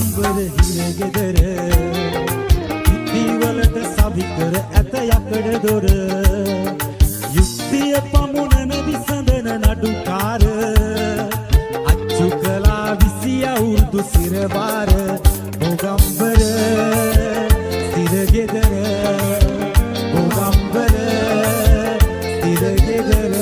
ගම්බර හිරගෙදර ඉතිවලට සවිකර ඇත යකඩ දොර යුක්තිය පමුණන විසඳන නඩුකාර අච්චු කලා විසි අවුරුදු සිරවාර ගම්බර හිරගෙදර ගම්බර හිරගෙදර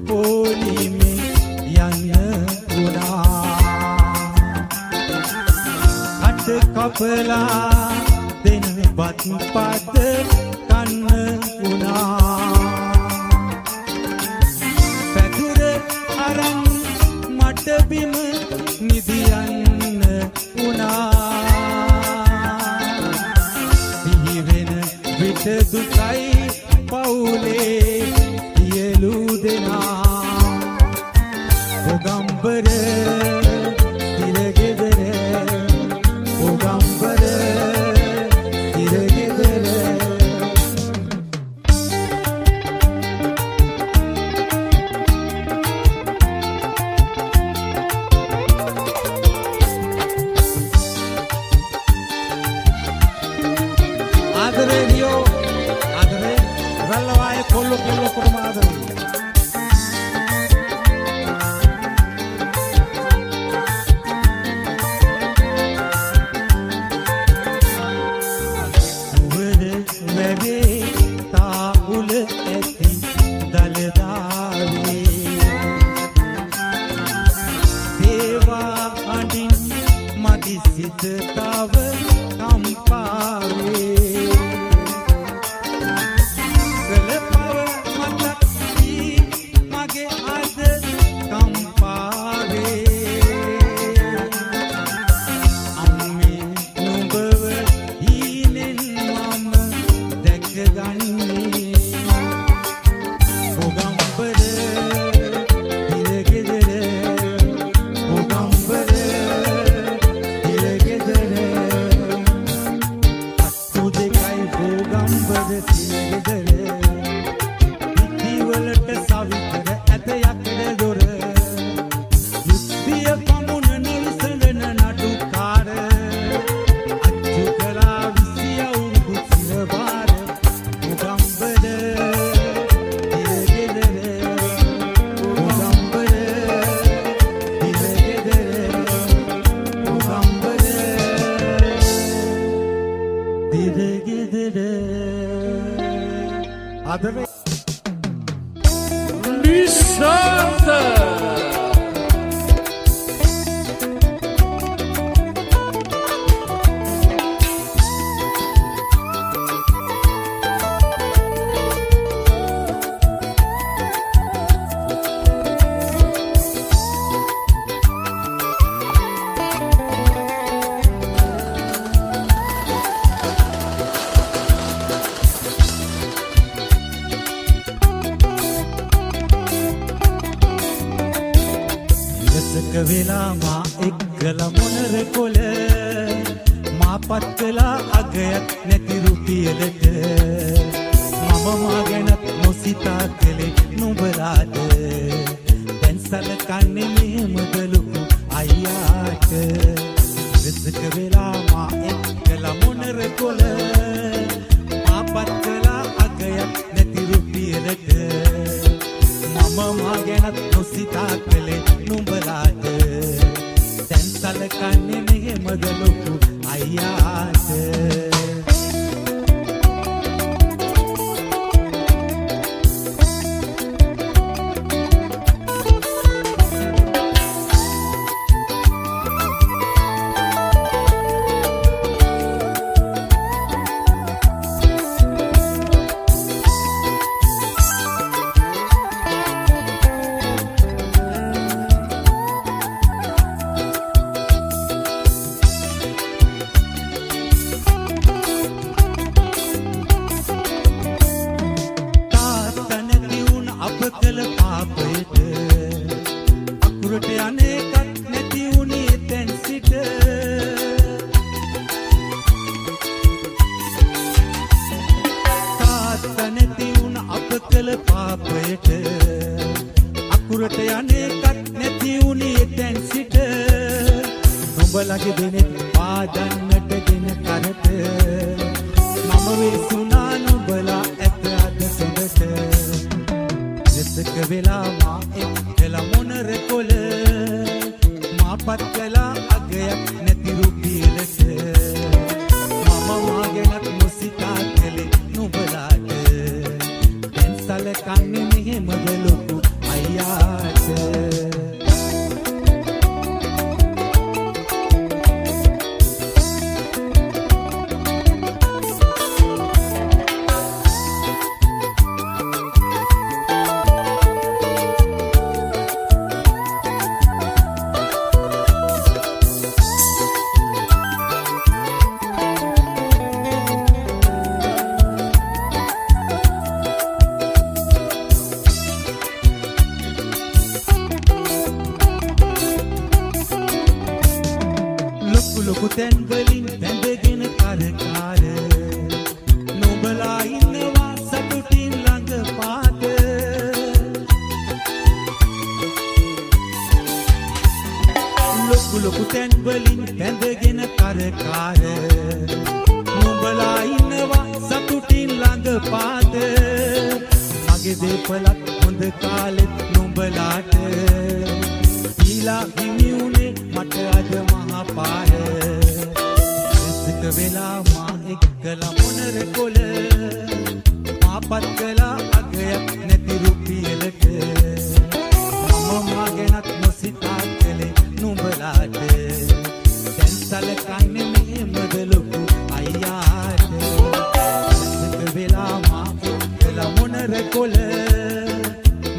පොලිමේ යන්න වුණා අට කපලා දෙන බත් පත කන්න වුණා පැදුර අරන් මට බිම නිදියන්න වුණා සිහි වෙන විට දුකයි පවුලේ ගම්බර හිරගෙදර ගම්බර හිරගෙදර ආදරේ ලියෝ ආදරේ රල්ලවායේ කොල්ලෝ කොටම ආදරේ සිතතාව කම්පාවේ කලපව මතක් මගේ අද කම්පාවේ අම්මේ නුඹව හීනෙන් මම දැකගන්නේ ගම්බර හිරගෙදර ගම්බර වෙලා මා එක්කල මොනර කොළ මා පත්කලා අගයක් නැති රුපියලට මම මා ගැනත් නොසිතා කළේ නුඹලාට දැන් සලකන්නේ මෙහෙමද ලොකු අයියාට වෙසක වෙලා මා එක්කල මොනර කොළ මා පත්කලා අගයක් නැති රුපියලට මම මා ගැනත් නොසිතා කළේ නුඹලාට දැන් සලකන්නේ මෙහෙමද ලොකු අයියාට වලට අකුරට යන්නේකත් නැති උනේ එතෙන් සිට නුඹලගේ දෙනෙත් පාදන්නට ගෙන කරට මම වේසුනා නුඹලා ඇත අද සොඳට දෙසක වෙලා මා එක්කලා මොනර කොළ මාපත් කළා අගයක් නැති රුපියලට මම මාගෙනත් මුසිතා කළේ නුඹලාට දැන් සලකන්නේ මෙහෙමද ලොකු අයියාට ලොකු තැන් වලින් බැඳගෙන කරකාර නුඹලා ඉන්නවා සතුටින් ළඟ පාත ලොකු තැන් වලින් බැඳගෙන කරකාර නුඹලා ඉන්නවා සතුටින් ළඟ පාත මගේ දේපලත් හොඳ කාලෙත් නුඹලාට දීලා හිමි උනේ මට අද මහා පාර දෙසක වෙලා මා එක්කලා මොනර කොළ මාපත් කළා අගයක් නැති රුපියලට මම මාගෙනත් නොසිතා කළේ නුඹලාට දැන් සලකන්නේ මෙහෙමද ලොකු අයියාට දෙසක වෙලා මා එක්කලා මොනර කොළ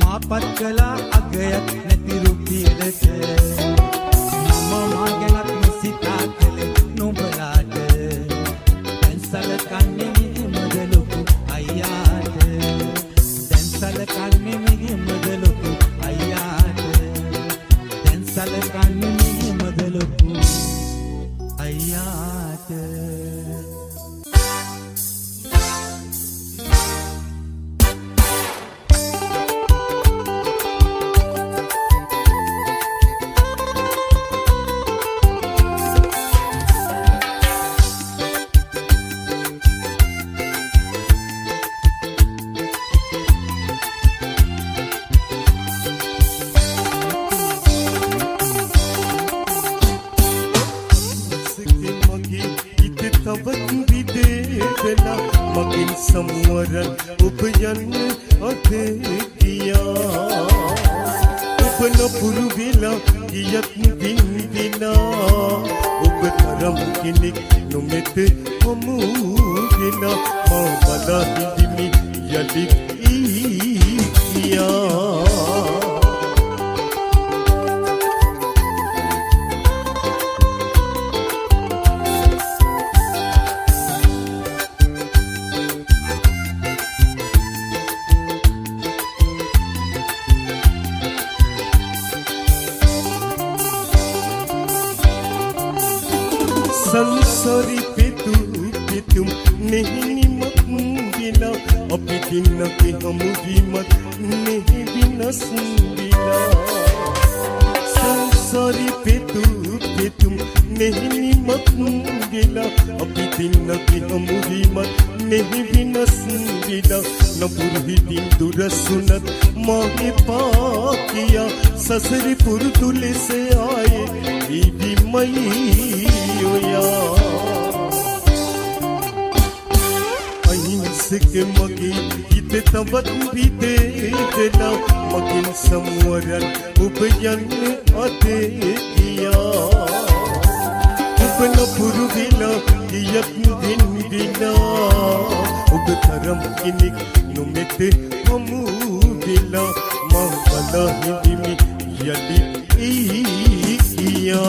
මාපත් කළා අගයක් නැති රුපියලට මම මාගෙනත් නොසිතා කළේ නුඹලාට දැන් සලකන්නේ මෙහෙමද ලොකු අයියාට දැන් සලකන්නේ මෙහෙමද ලොකු අයියාට දැන් සලකන්නේ මෙහෙමද ලොකු අයියාට තවත් විදේවලා මගින් සමුවරන් ඔබ යන්න අතේ ගියා ඔබ නපුරු වෙලා ගියත් වින්දිනා ඔබ තරම් කෙනෙක් නොමෙත හමු වෙලා මා බලා හිඳිමි යලි ගියා संसारी पितुम नहीं निमत बिना अभी दिन के हम विमत नहीं बिनस बिना संसारी पितुम नहीं निमत बिना अभी दिन के हम विमत नहीं बिनस बिना न पुरही दिन दुरसुनत माहे पाकिया ससरी पुरतुले से आए बीबी मई अहिंसके मगी इत तवत विदेवला मगिन समुवरन उपयन अते किया उपन पुरुविला कियत विंदिना उब धरम किनिक नुमेते हमू विला मां बला हिदिमि यदि किया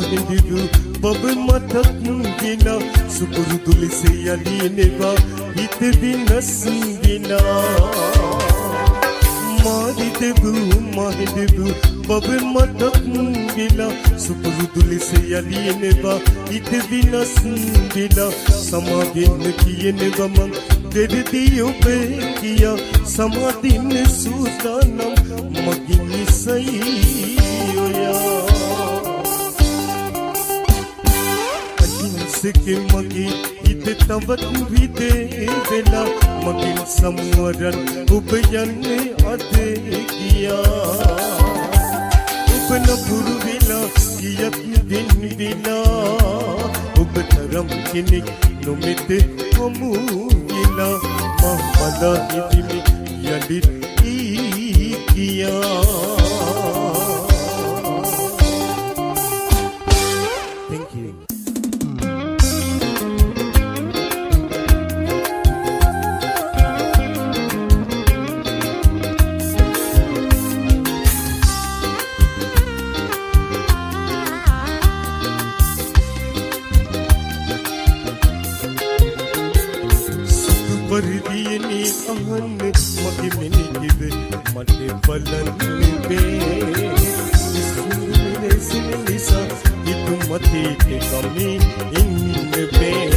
මහින්දිරු බබ මතක් විනා සුපුරුදු ලෙස යලිනෙවා හිත විනසිනා මාදිදු මහින්දිරු බබ මතක් විනා සුපුරුදු ලෙස යලිනෙවා හිත විනසිනා සමාවෙන්න කියනවා මං දෙරදී ඔබේ කියා සමාදින්න සූදානම් මගින් ඉසයි ඔයා අකින්සකේ මගේ හිත තවත් විදේ වෙලා මගින් සම්වරන් ඔබ යන්නේ අදේ කියා ඔබ නපුරු වෙලා කියක් දෙන්න වෙලා ඔබ තරම් කෙනෙක් නොමෙත හමු වෙලා මම බලා හිටිමි යලිත් කියා Thank you. වර්දියනි අහන්න මගේ මෙනිකිව මට බලන්න බේ ඉස්කුලේසින නිසා ඉතු මතේ කමි ඉන්න බේ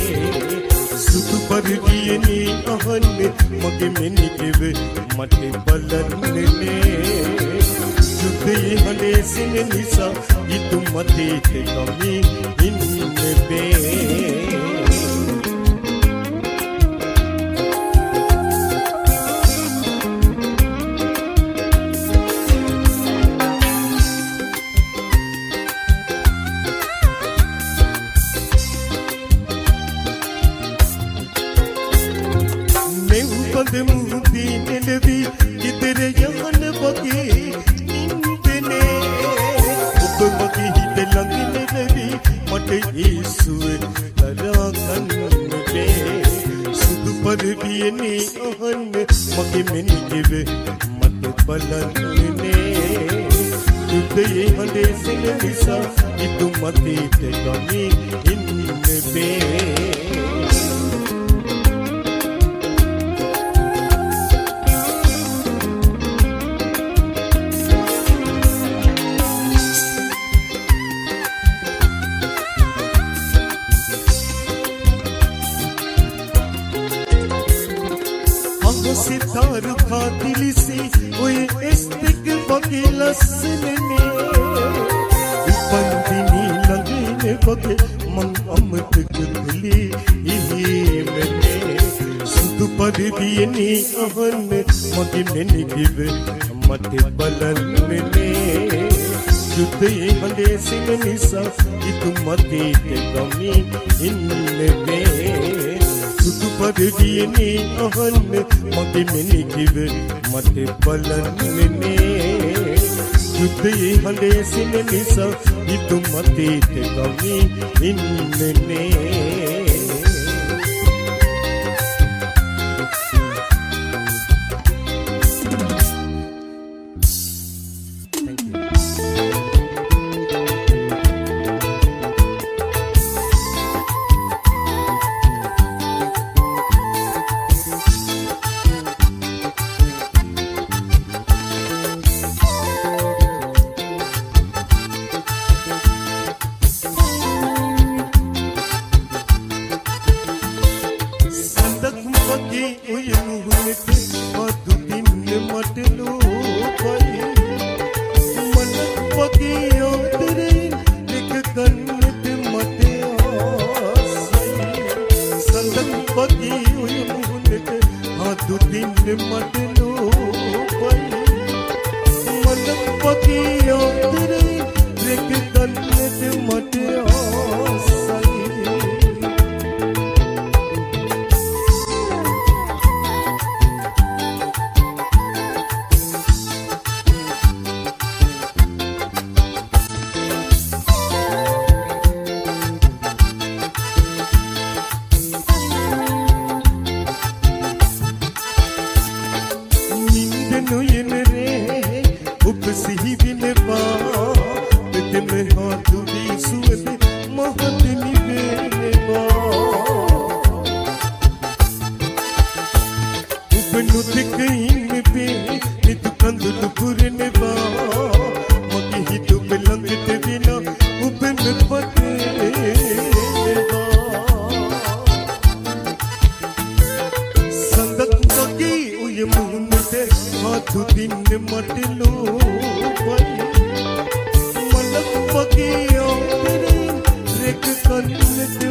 සුදු වර්දියනි අහන්න මගේ මෙනිකිව මට බලන්න බේ සුදේ හලේසින නිසා ඉතු මතේ කමි ඉන්න බේ මුහුදී නෙලවි ඉතර යහන වගේ ඉන්දනේ ඔබ මගේ හිත ළඟ නෙලවි මට යේසුවේ තරා ගන්න බේ සුදු පරිවියනේ අහන්න මගේ මෙනිකෙව මට බලන්නේ උදේ හඳේ සෙල නිසා ඉතු මතේ කමි ඉන්න බේ सितार खातिल से ओए इस्तिक वगे लसने बंदिनी लगने वगे मन अमृत गली ये मैंने सुध पर दियनी अहन मगे मैंने गिव मत बलन मैंने जुते हले सिंह निसा इतु मते ते कमी इनने में सुध पर दियनी अहन मगे मैंने गिव मत बलन मैंने जुते हले सिंह निसा इतु मते ते कमी इनने තික ඉන්න බේ නිතු කඳුළු පුරනවා මගේ හිත ඔබ ළඟට වෙන ඔබ නොපතේවා සඳක් වගේ ඔය මුහුණට හතු දින්න මට ලෝබයි මලක් වගේ ඔබේ රෙක කන්නට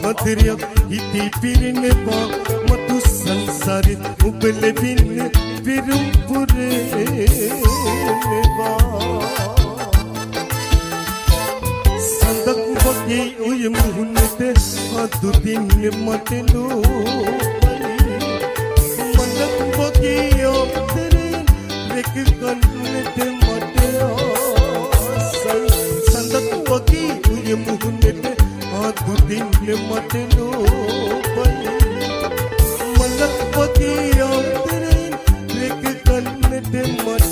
මට හිතී පිරෙනවා මතු සංසාරෙ ඔබ ලැබින්න පිරුම් පුරේනවා සඳක් වගේ ඔය මුහුණට හතු දින්න මට ලෝබයි මලක් වගේ ඔබතරෙන් රෙක කන්නට මට ආසයි සඳක් වගේ ඔය මුහුණට හතු දින්න මට ලෝබයි මලක් වගේ ඔබතරෙන් රෙක කන්නට මට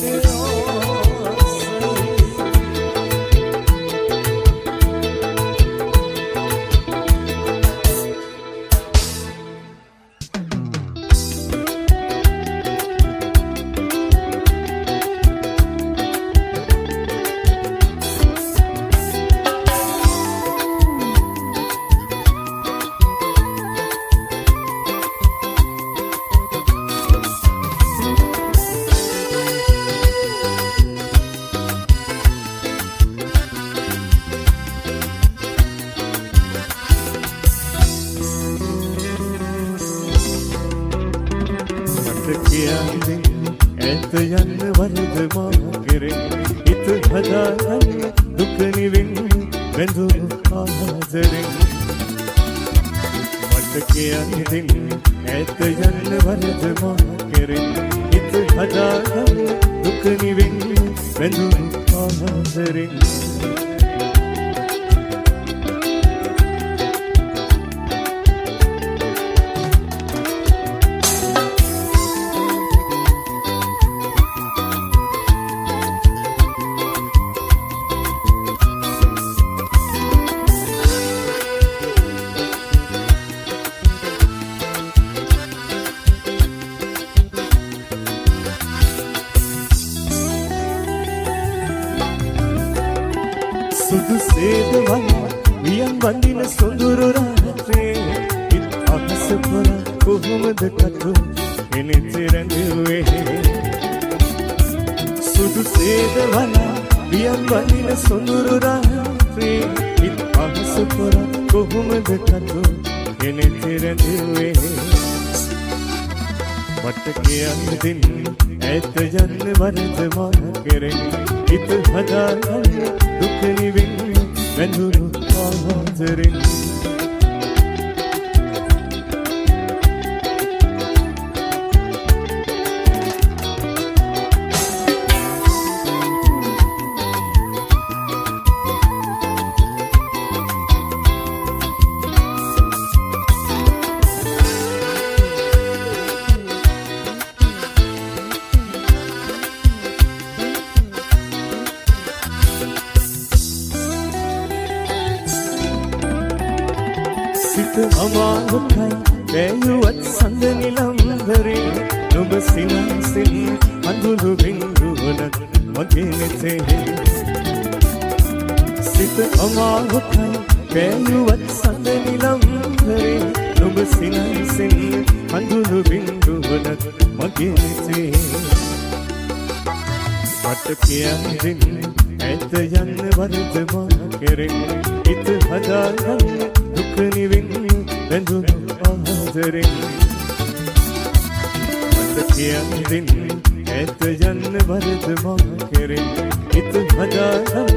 ඇත යන්න වරද මා කෙරෙන් හිත හදාගන්න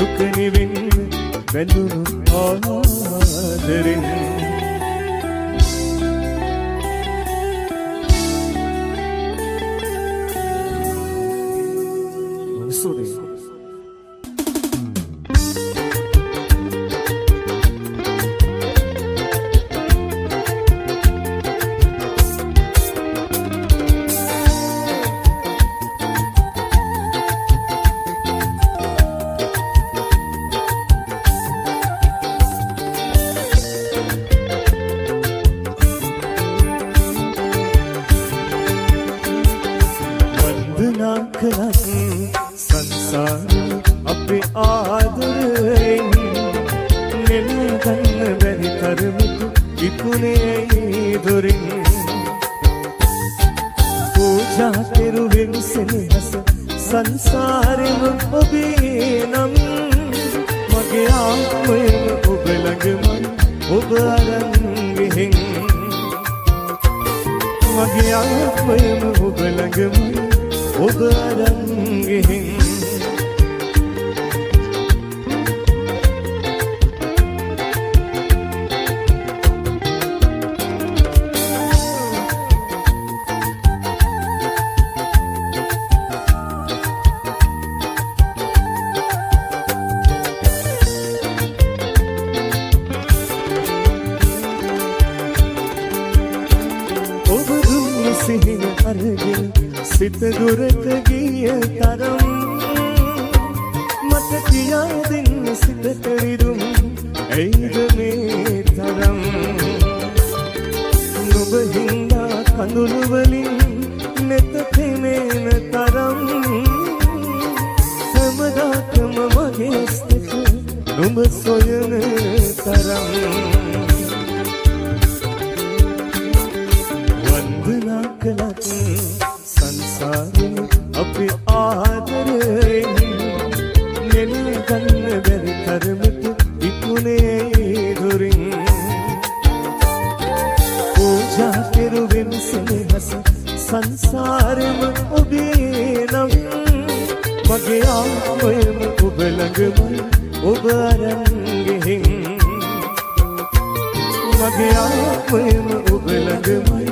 දුක නිවෙන්න බැඳුණු ආදරෙන් සිත දුරට ගිය තරම් මට කියා දෙන්න සිතට විරුම් ඇයිද මේ තරම් නුඹ හින්දා කඳුළු වලින් නෙත පෙනෙන තරම් හැමදාකම මගේ සිත නුඹ සොයන තරම් වන්දනා කළත් සංසාරේ අපි ආදරෙන් නෙල ගන්න බැරි තරමට ඉක්ුණේ දුරින් පූජා කෙරුවෙන් සෙනෙහස සංසාරෙම ඔබේ නම් මගේ ආත්මයම ඔබ ළඟමයි ඔබ අරන් ගෙහින් මගේ ආත්මයම ඔබ ළඟමයි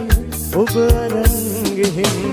ඔබ අරන් ගෙහින්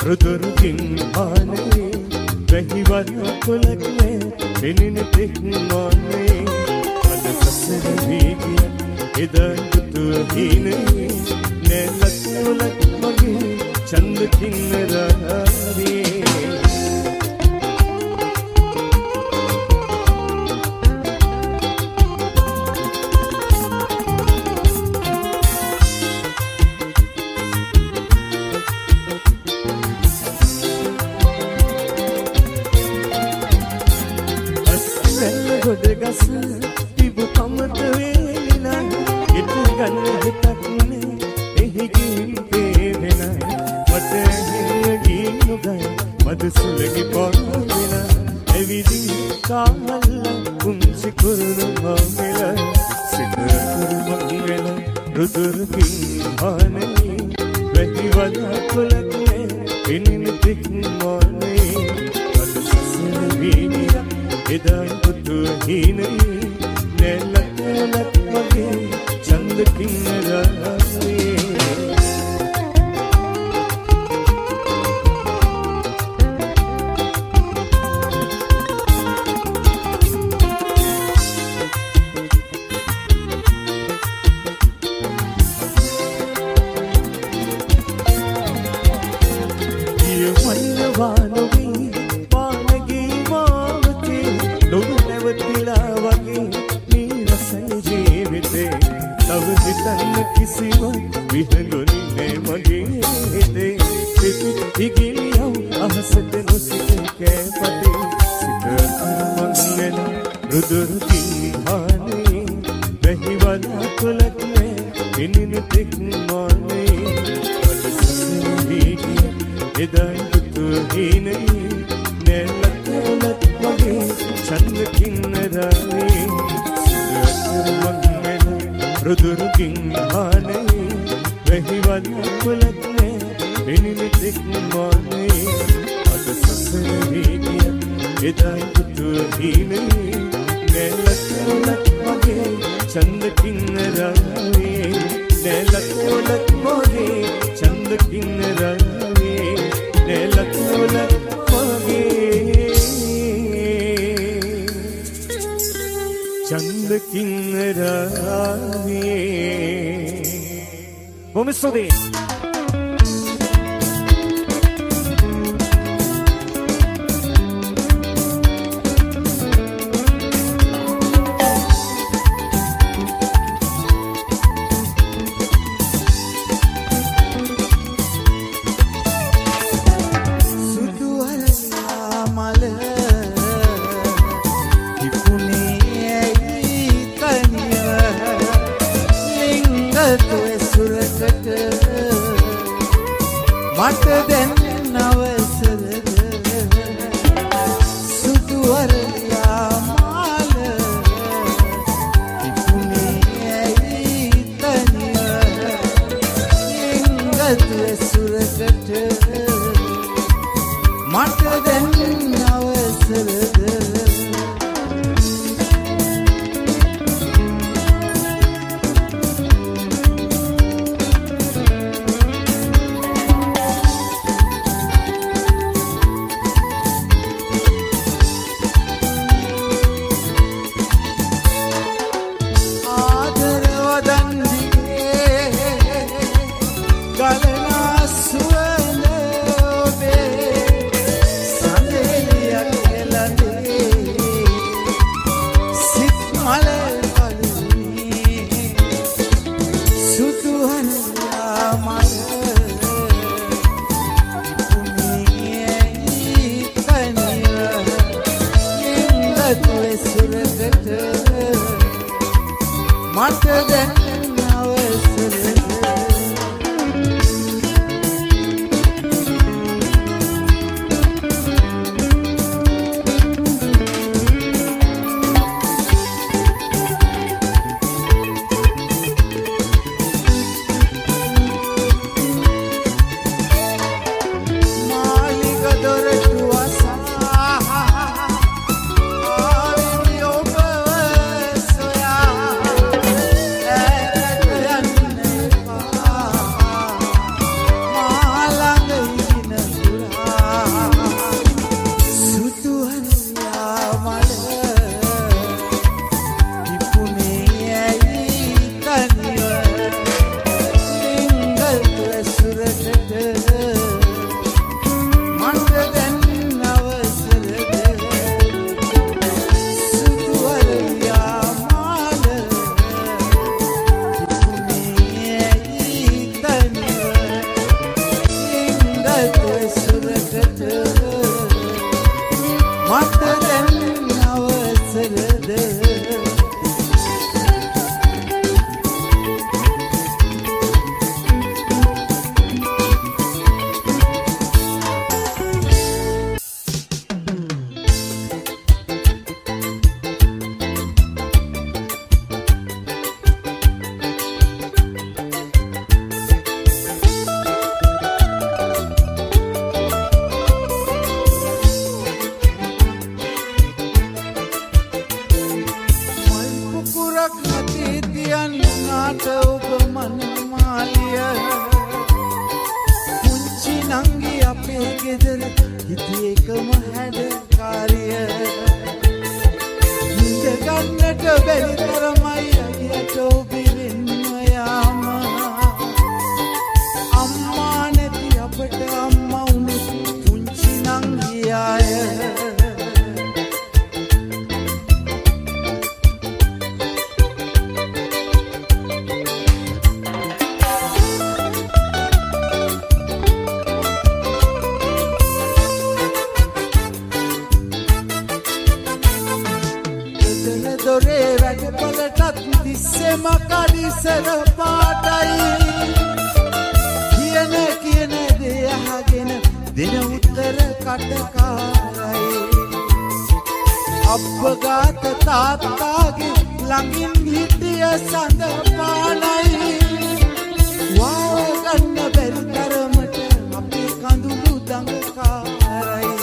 රුදුරුකින් ආනේ වැහිවල් කොලක්නේ පෙනෙන තෙක්මානේ අද සසර වීගිය එදා දුතුව හිනේ නැලක් නොලක් මගේ චන්ද කින්නරාවේ ගොඩගස තිබු කමත වේලා ඉත ගන්න හිතක්නේ එහි ගින් පේවෙන මට හිගින් නුගයි මද සුලගි පොරවෙන එවිදි කාමල්ල කුංචි කුරුණු මමෙල සිත කුරුමංගල රුදුරුකින් ආනේ වැහිවල කොලක්නේ පිනින තික්මානේ අද සසර වීගිය එදා හිනේ නැලක් නැලක් වගේ චන්ද කින්නරාවේ දිය වන්නවානොවී පානගී මාවතේ නොදු නැවතිලා වගේ මේ රසයි ජීවිතේ තව හිතන්න කිසිව විහඟුනේ මගේ හිතේ පිපිත් ඉගිලියව අහසට නොසිත කැපතේ සිත මංගල රුදුරුකින් ආනේ වැහිවල කොලක්නේ පිනින තෙක්මානේ අද සසර වීගිය එදා දුතුව හිනේ නැලක් නැලක් වගේ චන්ද කින්නරාවේ මංගල රුදුරුකින් ආනේ වැහිවල් කොලක්නේ පෙනෙන තෙක්මානේ අද සසර වීගිය එදා දුතුව හිනේ නැලක් නැලක් වගේ චන්ද කින්නරාවේ නැලක් නැලක් වගේ චන්ද කින්නරාවේ නැලක් නැලක් වගේ චන්ද කින්නරාවේ බොහොම ස්තුතියි මට දැන් අවසරද සුදු වරයා මාල තිබුණේ ඇයි තනිව ලිංගතු සුරකට මට දැන් අවසරද මට දැන් අවසරද මාලිග දොරටු අසා ආවිනි ඔබ සොයා මට දැන් අවසරද ඔබ මනමාලිය පුංචි නංගි අපේ ගෙදර හිටියේ එකම හැඩකාරිය නිද ගන්නට බැරි තරමයි අගියට ඔබිරින්ම යාම අම්මා නැති අපට අම්මා උනේ පුංචි නංගියාය දොරේ වැඩපලටත් තිස්සෙම කඩිසර පාටයි කියන දේ අහගෙන දෙන උත්තර කටකාරයි අප්පගාත තාත්තාගේ ළඟින් හිටිය සඳ පානයි වාව ගන්න බැරි තරමට අපේ කඳුළු දඟකාරයි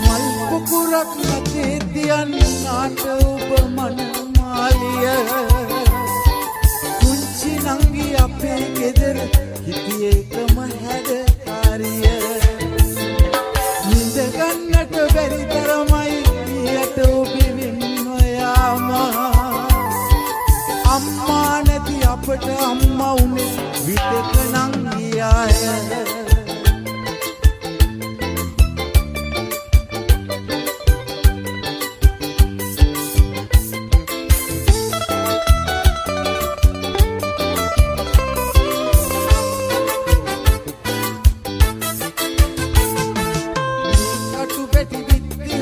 මල් පුකුරක් නැතේ තියන් නාට ඔබ මනමාලිය පුංචි නංගි අපේ ගෙදර හිටියේ එකම හැඩකාරිය නිද ගන්නට බැරි තරමයි යට ඔබිවින්න යාම අම්මා නැති අපට අම්මා උනේ විතක නංගියාය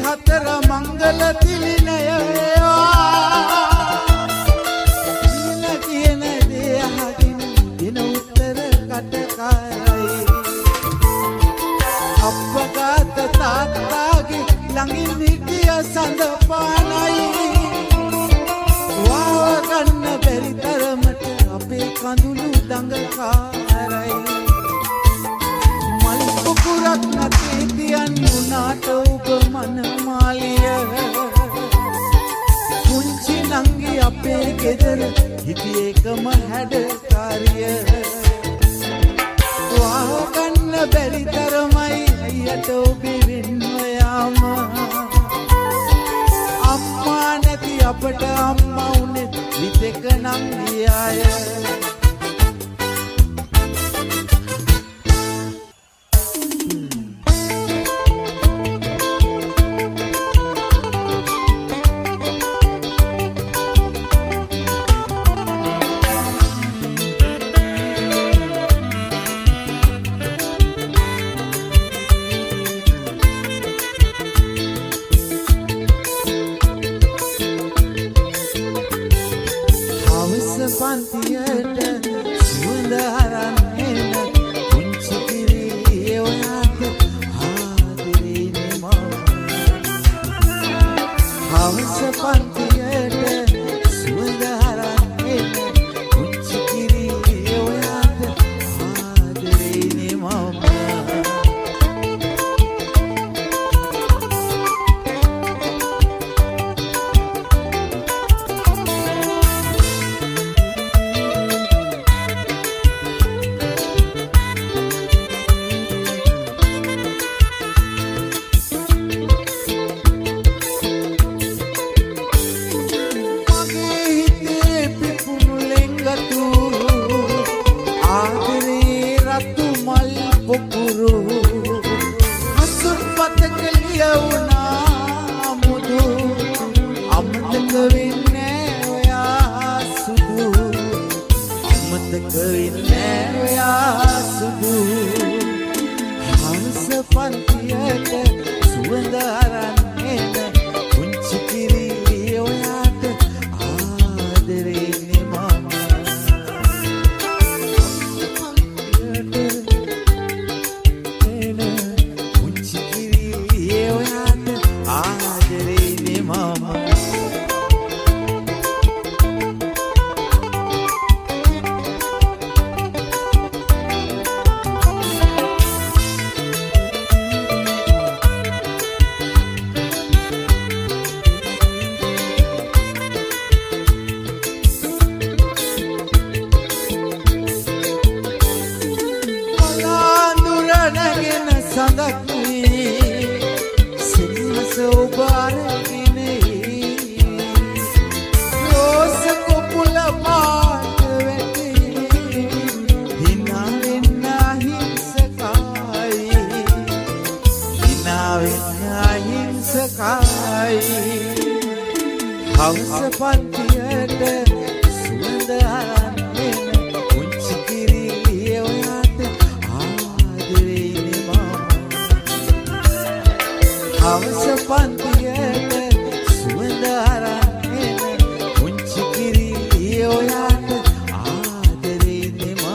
හතර මංගල තිලිනය දින කියන දේ අහගෙන දින උත්තර කටකාරයි අප්පගාත තාත්තාගේ ළඟින් හිටිය සඳ පානයි වාව ගන්න බැරි තරමට අපේ කඳුළු දඟකාරයි මල් පුකුරක් නැතේ තියන් උනාට ඔබ මනමාලිය පුංචි නංගි අපේ ගෙදර හිටියේ එකම හැඩකාරිය වාව ගන්න බැරි තරමයි අයියට ඔබිවින්න යාම අම්මා නැති අපට අම්මා උනේ විතක නංගියාය පන්තියට සුවඳ අරන් එන පුංචි කිරි ඔයාට ආදරේනේ මම හවස පන්තියට සුවඳ අරන් එන පුංචි කිරි ඔයාට ආදරේනේ මම පන්තියට සුවඳ අරන් එන පුංචි කිරි ඔයාට ආදරේනේ මම පුංචි කිරි ඔයාට ආදරේනේ මම සඳක් වී සිනහස ඔබ අරගෙනයි රෝස කොපුල පාට වැටි හිනා වෙන්න අහිංසකයි හිනා වෙන්න අහිංසකයි හවස පන්තියට සුවඳ අරන් එන පුංචි කිරි ඔයාට ආදරේනේ හවස පන්තියට සුවඳ අරන් එන පුංචි කිරි ඔයාට ආදරේනේ මම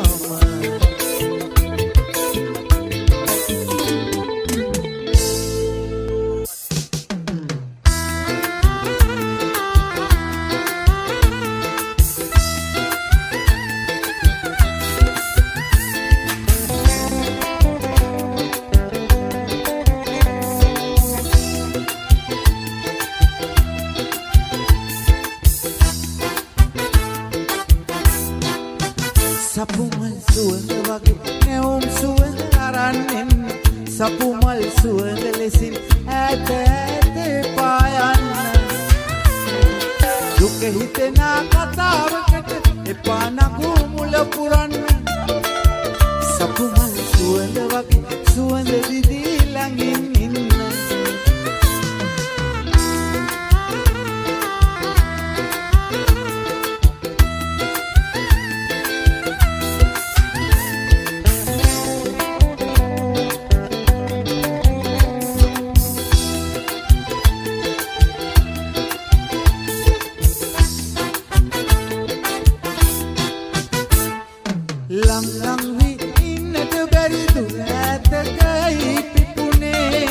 සපුමල් සුවඳ වගේ නැවුම් සුවඳ අරන් එන්න සපුමල් සුවඳ ලෙසින් ඈත ඈත පායන්න දුක හිතෙන කතාවකට එපා නගු මුල පුරන්න සපුමල් සුවඳ වගේ සුවඳ දිදී ළඟින් ඉන්න ලං ලං වී ඉන්නට බැරි දුර ඈතකයි පිපුනේ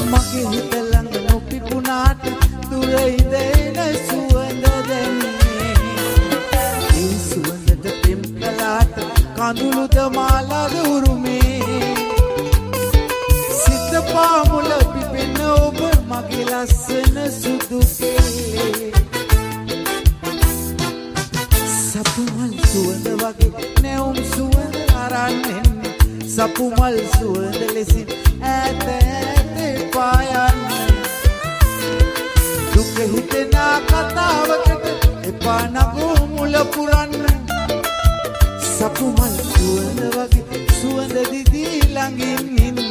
මගේ හිත ළඟ නොපිපුනාට දුර ඉඳෙන සුවඳ දැනේ ඒ සුවඳට පෙම් කළාට කඳුළුද මාලාද උරුමේ සිත පාමුල පිපෙන ඔබ මගේ ලස්සන සුදු කෙලේ සපුමල් සුවඳ වගේ නැවුම් සුවඳ අරන් එන්න සපුමල් සුවඳ ලෙසින් ඈත ඈත පායන්න දුක හිතෙන කතාවකට එපා නගු මුල පුරන්න සපුමල් සුවඳ වගේ සුවඳ දිදී ළඟින් ඉන්න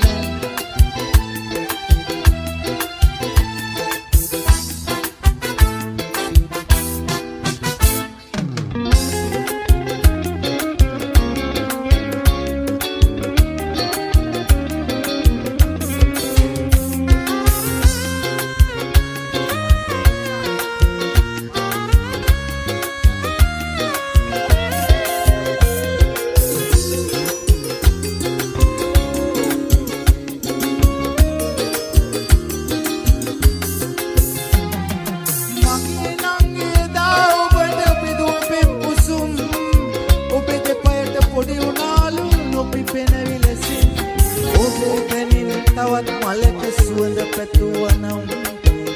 තවත් මලක සුවඳ පැතුවනම්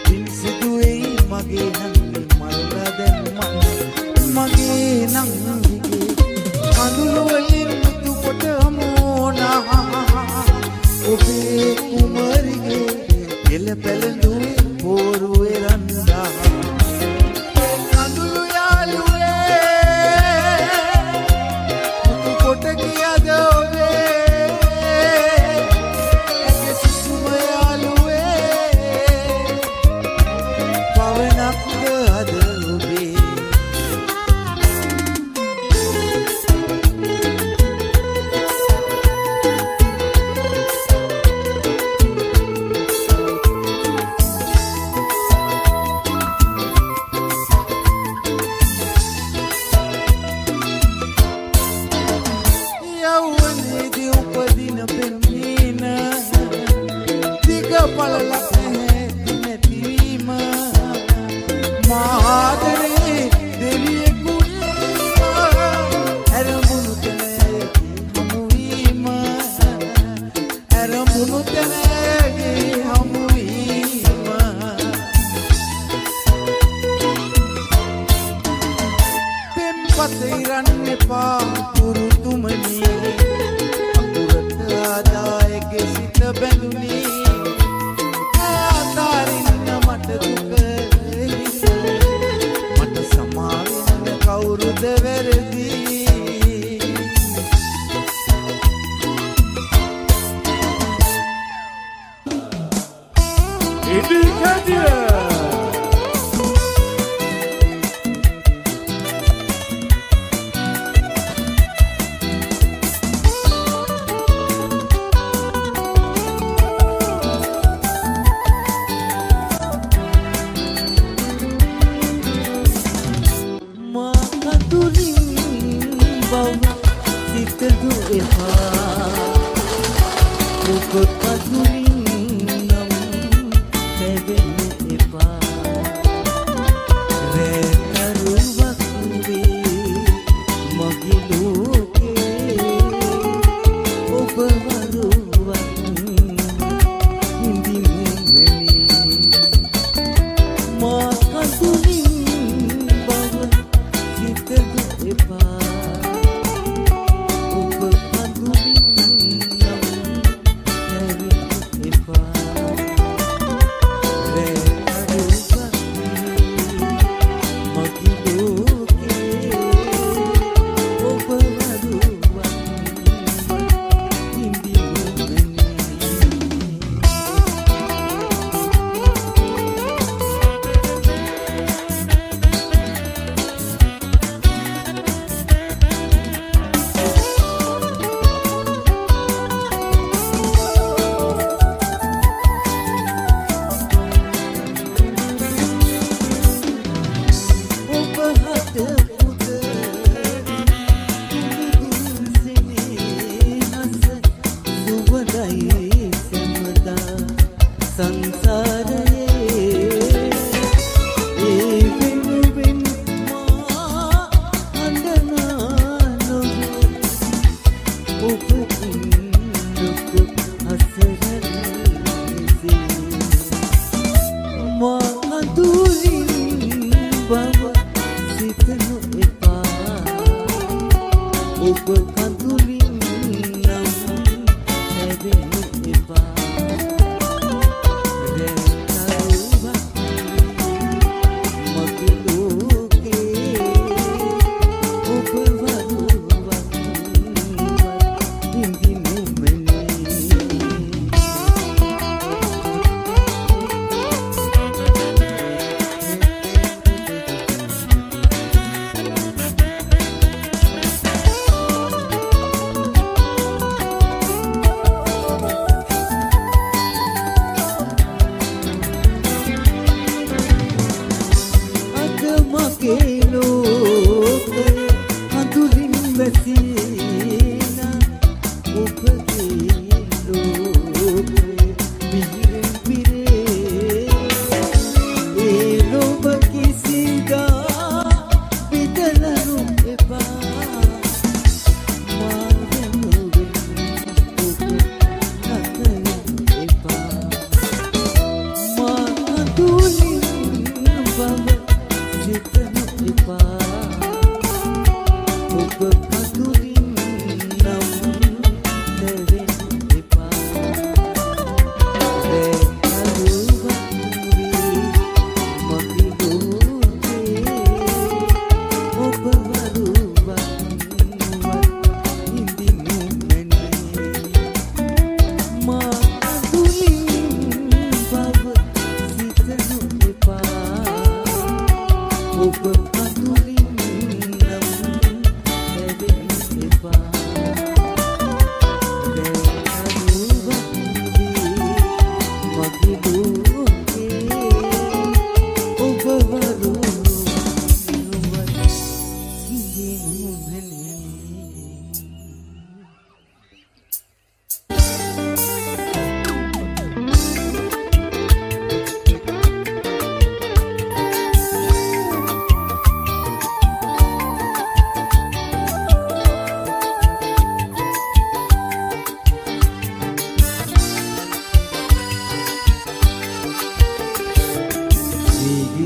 පින් සිදුවෙයි මගේ නංගි මල්ල දැන් මගේ නංගිගේ කඳුළු වලින් මුතු කොට හමෝනා ඔබේ කුමරිගේ එළ පැලඳුවේ පෝරුවේ රන්දා කඳුළු යාළුවේ මුතු කොට කියද ඔබේ බලලක් නැහැ නැතිවීම මාදරේ දෙවියෙකුට ඇරමුණු තැනගේ හමුවීම ඇරමුණු තැනගේ හමුවීම පෙම්පත ඉරන්න එපා පුරුතුමනි අකුරට ආදායගේ සිත බැඳුනි ආදාරින්න මට දුක මට සමාවෙන්න කවුරුද වැරදි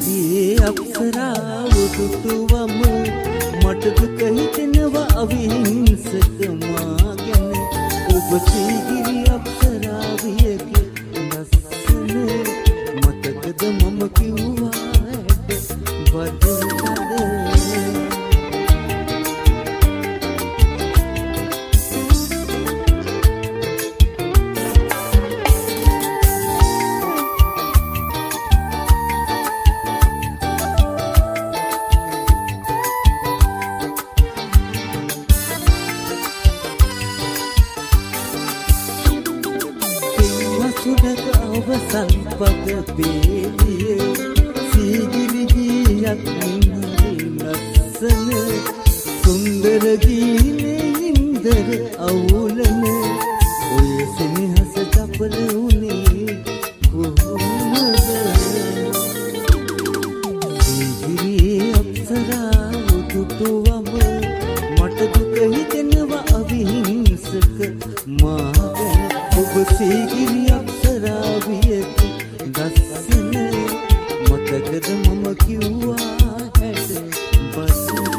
සීගිරියේ අප්සරාව දුටුවම මට දුක හිතෙනවා අවිහිංසක මා ගැන ඔබ සීගිරි අප්සරාවියගේ ලස්සන මතකද මම කිව්වා ඇට සංපද පේලිය සීගිරි ගීයක් නිහඬ ලස්සන සුන්දර ගීනේ ඉන්දර අවුලන ඔය සෙනෙහස චපල උනේ කොහොමද සීගිරියේ අප්සරාව දුටුවම මට දුක හිතෙනවා අවිහිංසක මා ගැන ඔබ සීගිරි අප්සරාවියකි දස්සන මතකද මම කිව්වා හැට බසනද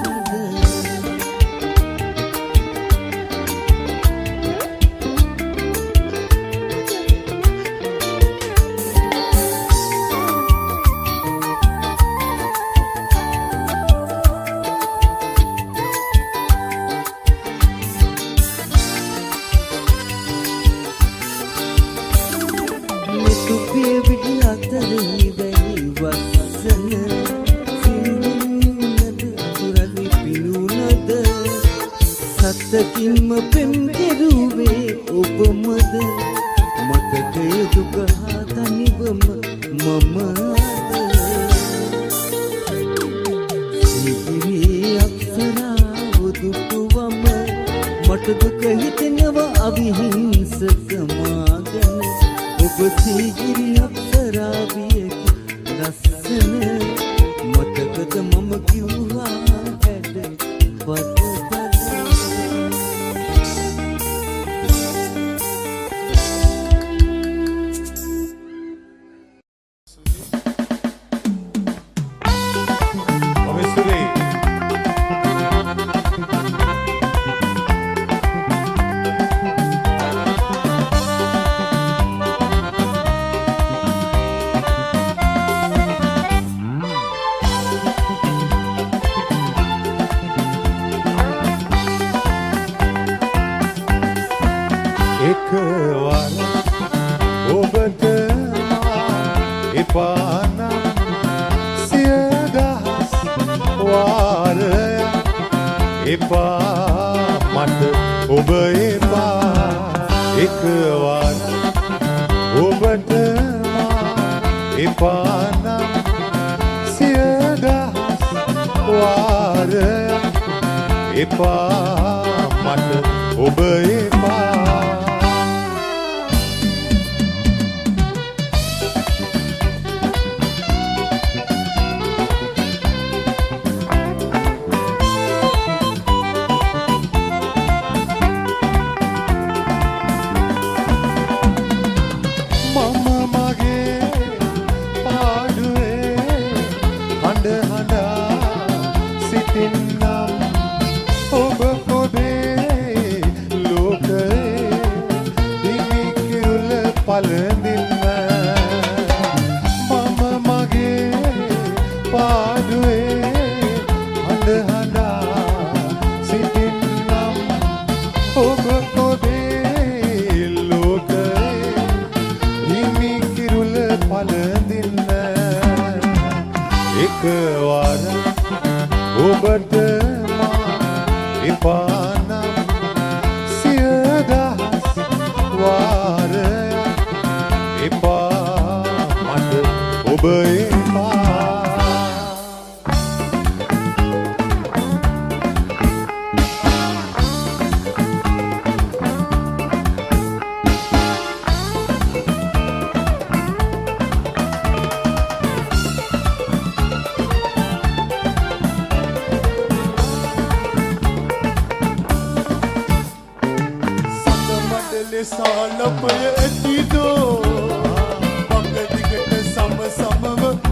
සත්තකින්ම පෙම් කෙරුවේ ඔබමද මතකය දුක හා තනිවම මම සීගිරියේ අප්සරාව දුටුවම මට දුක හිතෙනවා අවිහිංසක මා ගැන ඔබ සීගිරි අප්සරාවියකි ලස්සන මතකද මම කිව්වා හැට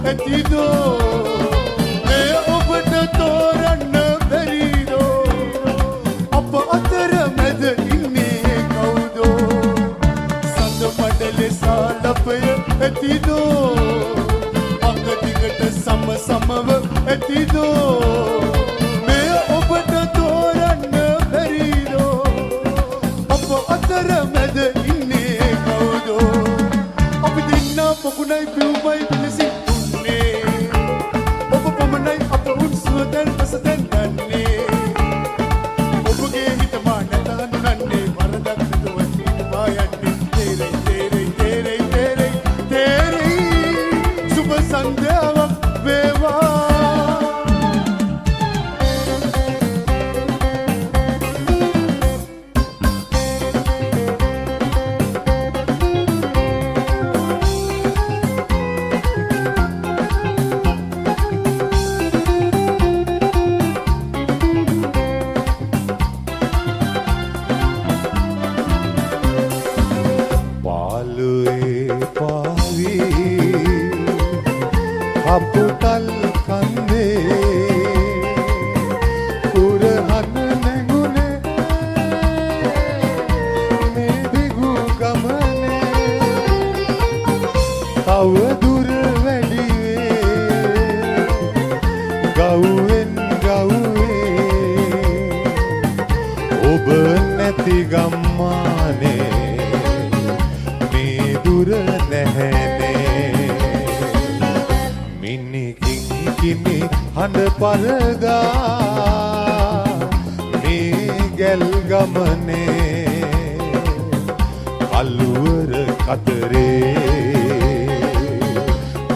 ඇතිදෝ සාලපය ඇතිදෝ අඟටිකට සමව ඇතිදෝ මෙය ඔබට තෝරන්න බැරිදෝ අප අතර මැද ඉන්නේ කවුදෝ අපි දෙන්න පොකුණයි පියුමයි පිලිසි උන්නේ ඔබ පමණයි අප උත්සව දැන් රස දැන් ගන්නේ ඔබගේ හිත මා නැත හඳුනන්නේ වරදක් නැතුව හිටවා යන්නේ සන්ධ්‍යාවක් වේවා පාළුවේ පාවී අපුටල් කන්නේ කුරහන නැගුනේ මේ දිගු ගමනේ තව දුර වැඩි ගව්වෙන් ගව්වේ ඔබ නැති ගම්මානේ මේ දුර නැහැනේ මිනිකින් හඬ පරදා මේ ගැල් ගමනේ කළුවර කතරේ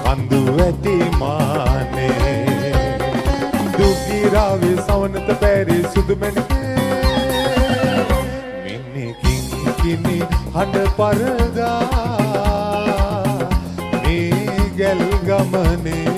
කඳු වැටි මානේ දුකිරාවේ සවනත පැරේ සුදු මැණිකේ මිනිකින් හඬ පරදා මේ ගැල් ගමනේ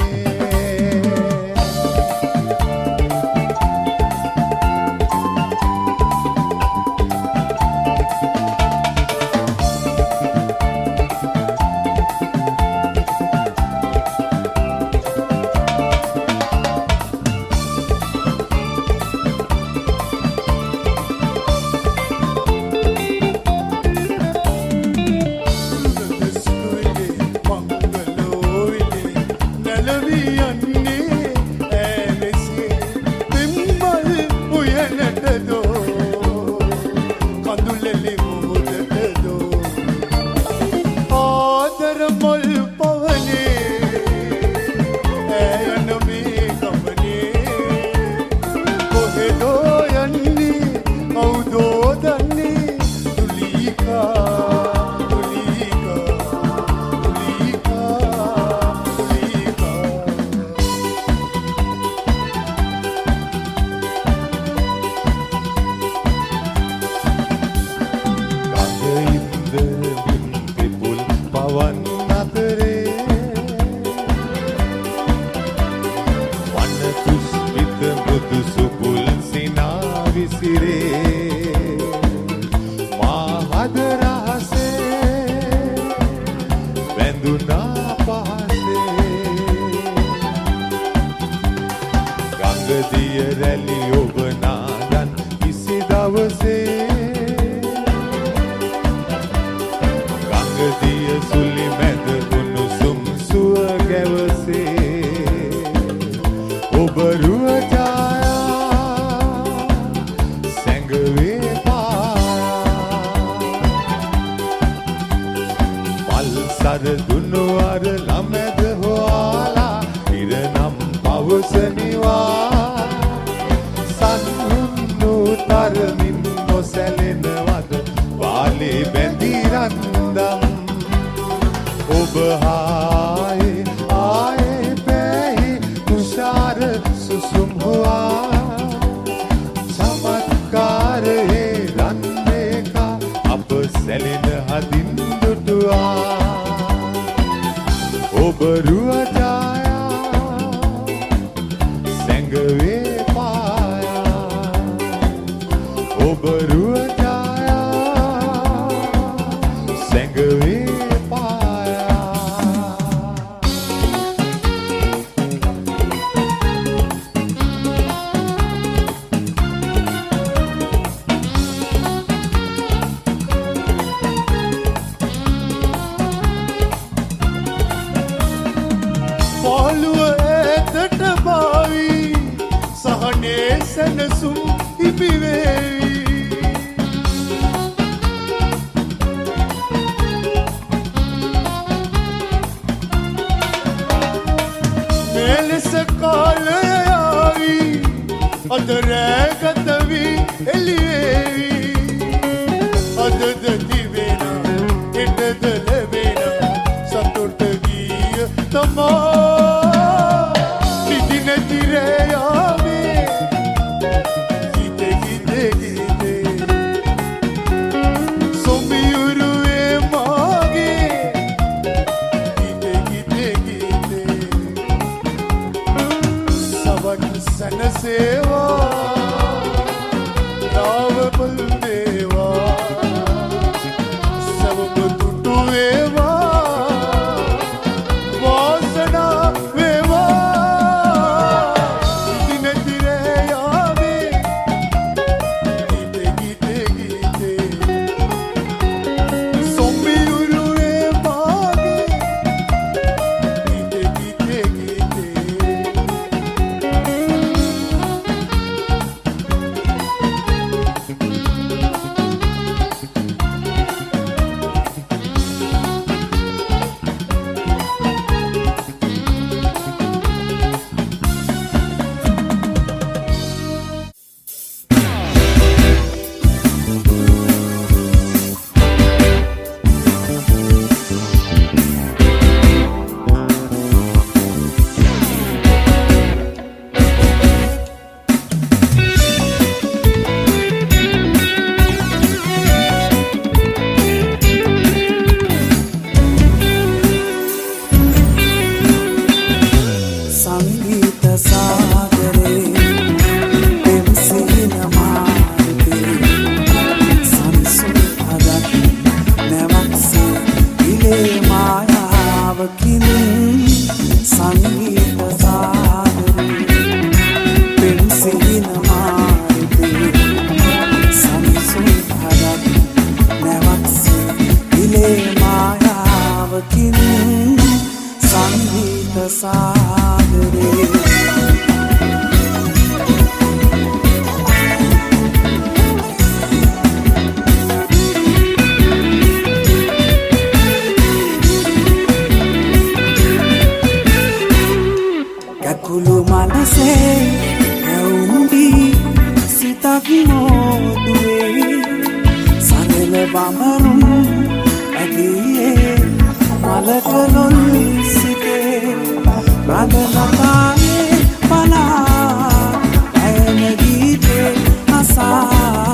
සැනසුම් ඉපිවේවි මෙලෙස කාලය යාවි අද රැගත වී එළිවේවි අදද දිවෙන හෙටද ලැබෙන සතුට ගිය තමා නිදි නැති රෑ යාවේ ගීතේ ගීතේ ගීතේ සොම්බියුරුවේ මාගේ ගීතේ ගීතේ ගීතේ සවන් සනසේවා රාව පල්දේවා සවබ තුටු වේවා වාසනා වේවා ඉදි නැති රෑ යාවේ ගීතේ ගීතේ ගීතේ සොම්බියුරුවේ මාගේ ගීතේ ගීතේ ගීතේ සංගීත සාගරේ දෙම්සින මාර්ගයේ සංසුන් හදක් නැවක්සේ ඉලේ මායාවකින් සංගීත සාගරේ දෙම්සින මාර්ගයේ සංසුන් හදක් නැවක්සේ ඉලේ මායාවකින් සංගීත සාගරේ කකුළු මනසේ නැවුම්බි සිතක් මෝදුවේ සරල බඹරුම් ඇගියේ මලට ලොල් සිතේ රදලතායේ පලා ඇයන ගීතේ අසා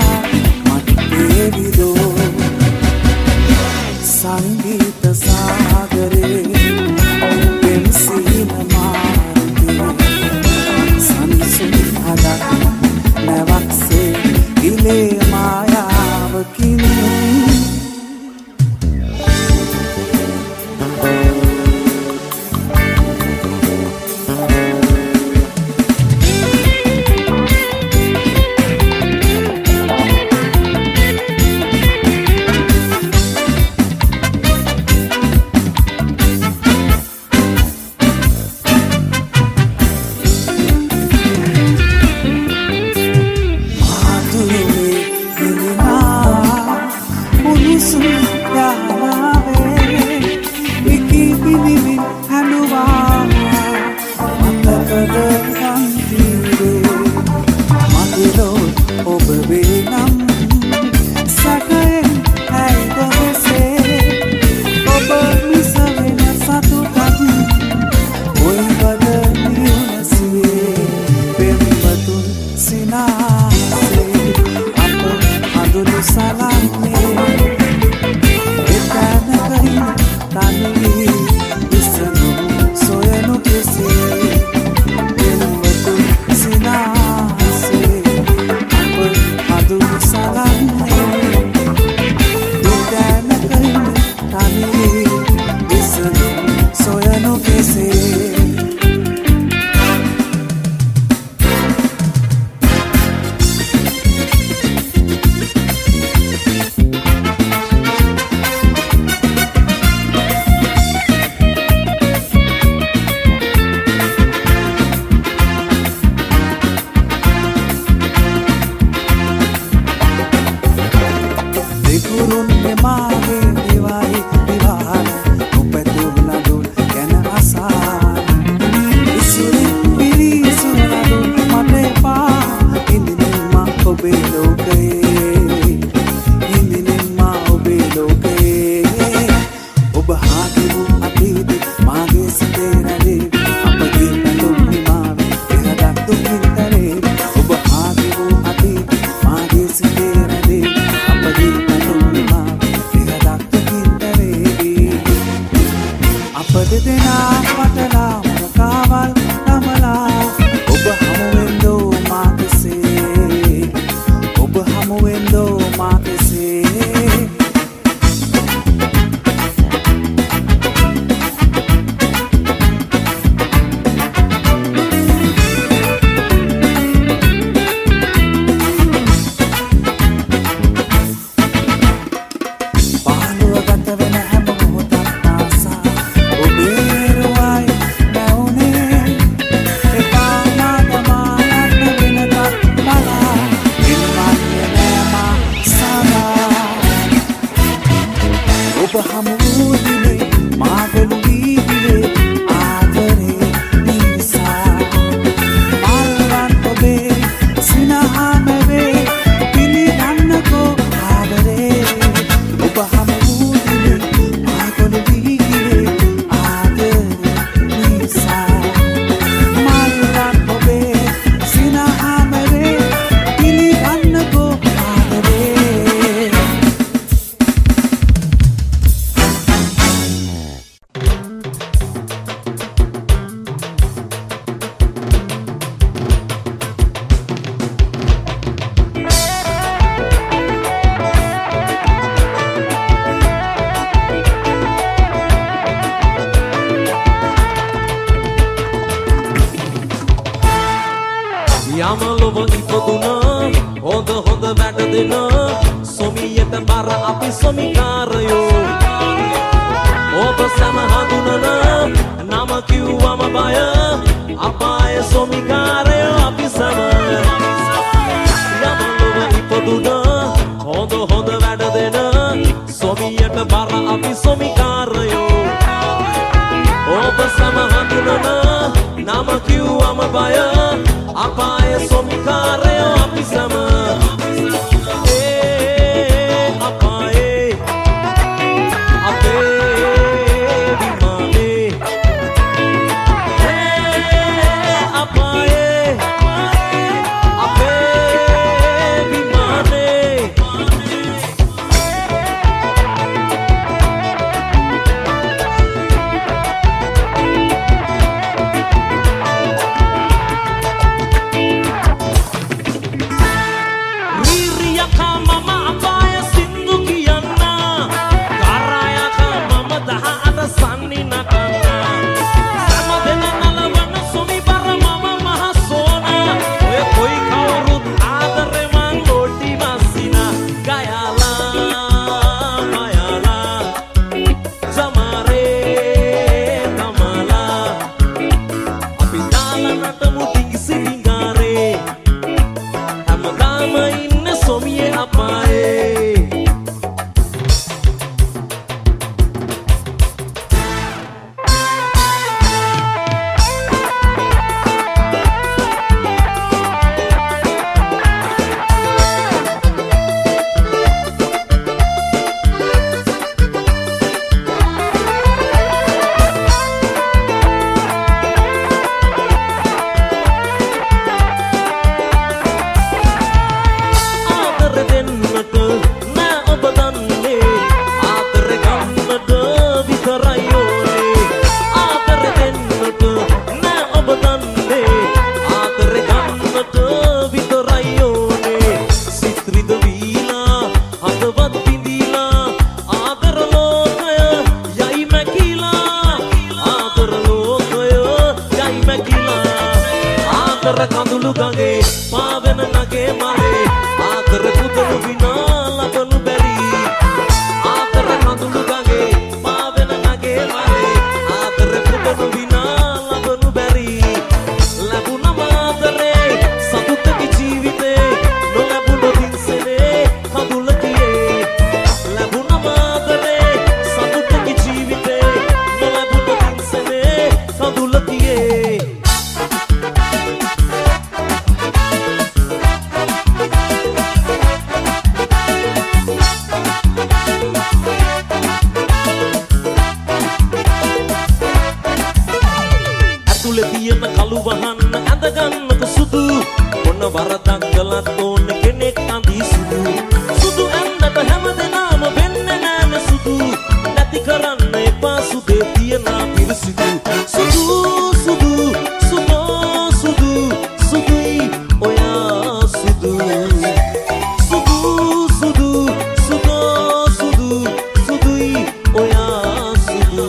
මත්තේ විදෝ සංගීත සාගරේ දෙම්සින මාර්ගයේ සංසුන් හදක් නැවක්සේ ඉලේ මායාවකින් අපට දෙනා පටලා මුකාවල් නමලා ඔබ හමුවෙන්දෝ මා කෙසේ ඔබ හමුවෙන්දෝ මා කෙසේ Sudu, nati karana e pasu de tiena. sudu sudu sudu sudu sudu sudui oya sudu sudu sudu sudu sudu sudui oya sudu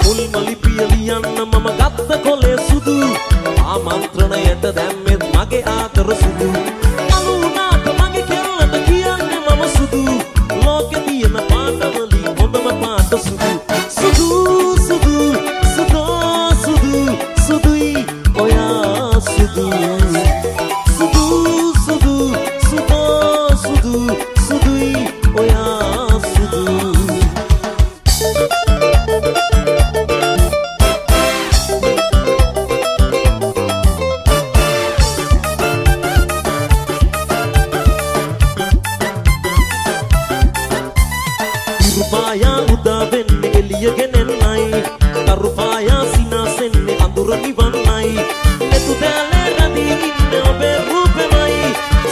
mulmali piyaliyanna mama gatta kole sudu ආමන්ත්‍රණයට දැම්මෙත් මගේ ආදර සුදු අනුනාට මගේ කෙල්ලට කියන්නේ මම සුදු ලෝකෙ තියෙන පාටවලින් හොඳම පාට සුදු සුදු සුදු සුදු සුදු සුදුයි ඔයා සුදු සුදු සුදු සුදු සුදු සුදුයි ඔයා සුදු Rupaya udah benne eliya genennai Tarupaya sinasenne andura niwannai Netu dale radi inne obe rupemai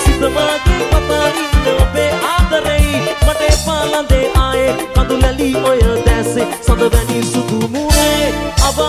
Sitamage pata inne obe adarei Mate palande aaye kadulali oya dase Sadavani sudu mune Ava